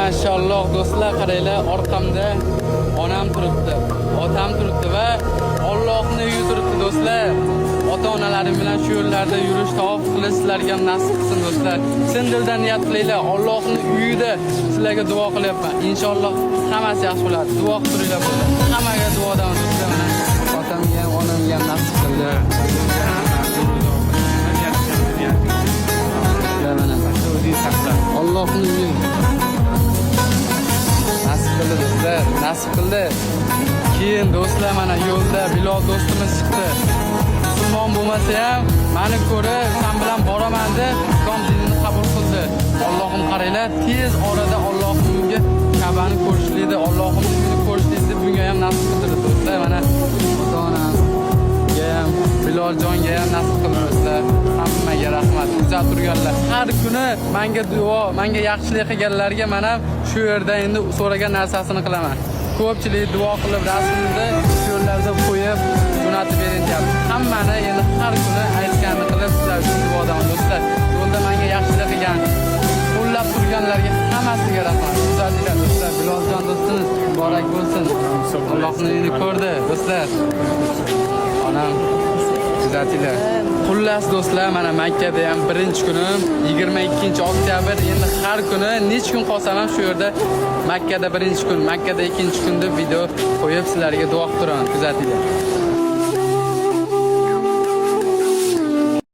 Maşallah do'stlar, qaranglar, orqamda onam turibdi, otam turibdi va Allohning uyi turibdi do'stlar. Ota-onalarim bilan shu yo'llarda yurish, tavof qilish sizlarga ham nasib qilsin do'stlar. Chin dildan niyat qilinglar. Allohning uyida sizlarga duo qilyapman. Inshaalloh hammasi yaxshi bo'ladi. Duo qilib turinglar bo'ladi. Hammaga duodan do'stlar. Mana otamga ham, onamga ham nasib qildi. Allohning uyi nasib qildi do'stlar, nasib qildi. Keyin do'stlar mana yo'lda Bilol do'stimiz chiqdi. Musulmon bo'lmasa ham meni ko'rib, sen bilan boraman deb islom dinini qabul qildi. Allohim qaranglar, tez orada Allohning uyiga Ka'bani ko'rishlikni, Allohning uyini ko'rishlikni bunga ham nasib qildi do'stlar. Mana ota-onamga ham, Biloljonga ham nasib qildi do'stlar. Hammaga rahmat. Kuzatib turganlar. Har kuni menga duo, menga yaxshilik qilganlarga men ham shu yerda endi so'ragan narsasini qilaman. Ko'pchilik duo qilib rasmimni shu yerlarda qo'yib jo'natib bering deyapti. Hammani endi har kuni aytganini qilib sizlar uchun duodan do'stlar. Yo'lda menga yaxshilik qilgan, qo'llab turganlarga hammasiga rahmat. Kuzatinglar do'stlar. Biloljon do'stimiz muborak bo'lsin. Allohning uyini ko'rdi do'stlar. Onam kuzatinglar. Xullas do'stlar, mana Makkada ham birinchi kunim 22-oktyabr. Endi har kuni necha kun qolsam ham shu yerda Makkada birinchi kun, Makkada ikkinchi kun deb video qo'yib sizlarga duo qilib turaman. Kuzatinglar.